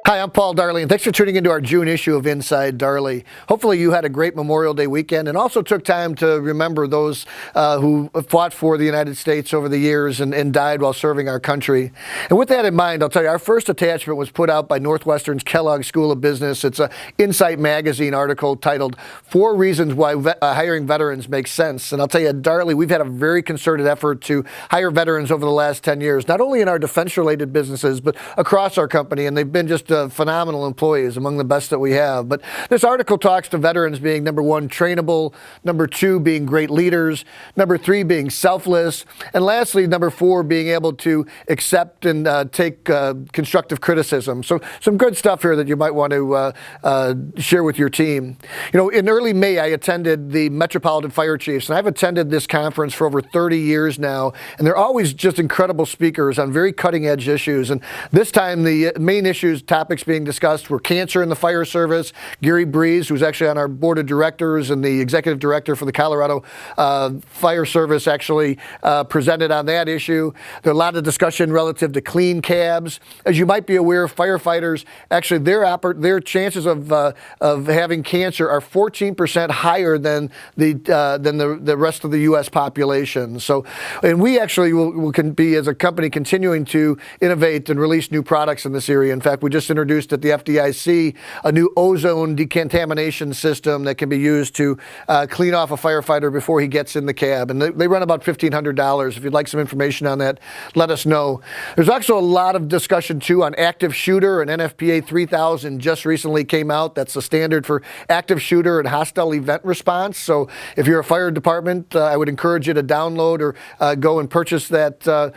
Hi, I'm Paul Darley, and thanks for tuning into our June issue of Inside Darley. Hopefully you had a great Memorial Day weekend and also took time to remember those who fought for the United States over the years and died while serving our country. And with that in mind, I'll tell you, our first attachment was put out by Northwestern's Kellogg School of Business. It's an Insight magazine article titled 4 Reasons Why Hiring Veterans Makes Sense. And I'll tell you, at Darley, we've had a very concerted effort to hire veterans over the last 10 years, not only in our defense-related businesses, but across our company. And they've been just phenomenal employees, among the best that we have. But this article talks to veterans being, number 1, trainable, number 2, being great leaders, number 3, being selfless, and lastly, number 4, being able to accept and take constructive criticism. So some good stuff here that you might want to share with your team. You know, in early May, I attended the Metropolitan Fire Chiefs, and I've attended this conference for over 30 years now, and they're always just incredible speakers on very cutting-edge issues. And this time, the main topics being discussed were cancer in the fire service. Gary Breeze, who's actually on our board of directors and the executive director for the Colorado Fire Service, actually presented on that issue. There's a lot of discussion relative to clean cabs. As you might be aware, firefighters, actually their chances of having cancer are 14% higher than the rest of the U.S. population. So, and we actually can be, as a company, continuing to innovate and release new products in this area. In fact, we just introduced at the FDIC a new ozone decontamination system that can be used to clean off a firefighter before he gets in the cab. And they run about $1,500. If you'd like some information on that, let us know. There's also a lot of discussion, too, on active shooter, and NFPA 3000 just recently came out. That's the standard for active shooter and hostile event response. So if you're a fire department, I would encourage you to download or go and purchase that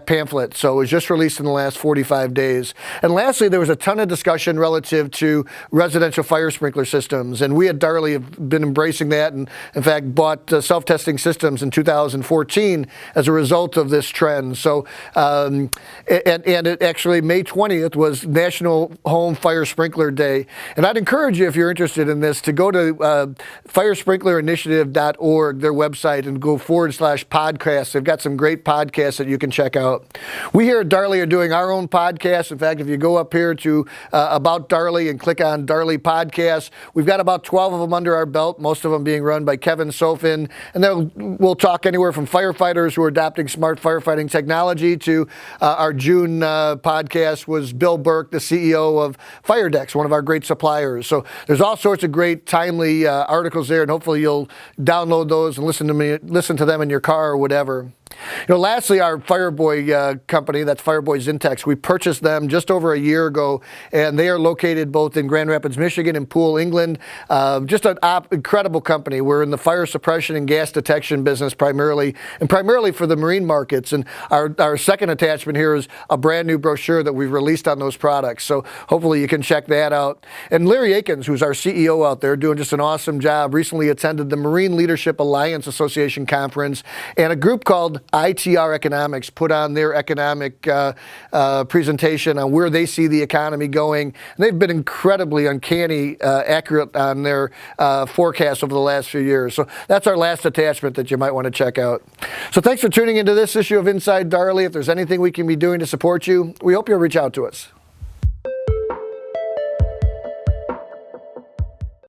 pamphlet. So it was just released in the last 45 days. And lastly, there was a ton of discussion relative to residential fire sprinkler systems. And we at Darley have been embracing that and, in fact, bought self-testing systems in 2014 as a result of this trend. So, and it actually, May 20th was National Home Fire Sprinkler Day. And I'd encourage you, if you're interested in this, to go to firesprinklerinitiative.org, their website, and go /podcasts. They've got some great podcasts that you can check out. We here at Darley are doing our own podcast. In fact, if you go up here to About Darley and click on Darley Podcasts, we've got about 12 of them under our belt, most of them being run by Kevin Sofin. And then we'll talk anywhere from firefighters who are adopting smart firefighting technology to our June podcast was Bill Burke, the CEO of FireDex, one of our great suppliers. So there's all sorts of great, timely articles there, and hopefully you'll download those and listen to them in your car or whatever. You know, lastly, our FireBoy company, that's FireBoy-Xintex, we purchased them just over a year ago, and they are located both in Grand Rapids, Michigan and Poole, England. Just an incredible company. We're in the fire suppression and gas detection business primarily for the marine markets. And our second attachment here is a brand new brochure that we've released on those products. So hopefully you can check that out. And Larry Akins, who's our CEO out there, doing just an awesome job, recently attended the Marine Leadership Alliance Association Conference, and a group called ITR Economics put on their economic presentation on where they see the economy going. And they've been incredibly uncanny accurate on their forecasts over the last few years. So that's our last attachment that you might want to check out. So thanks for tuning into this issue of Inside Darley. If there's anything we can be doing to support you, we hope you'll reach out to us.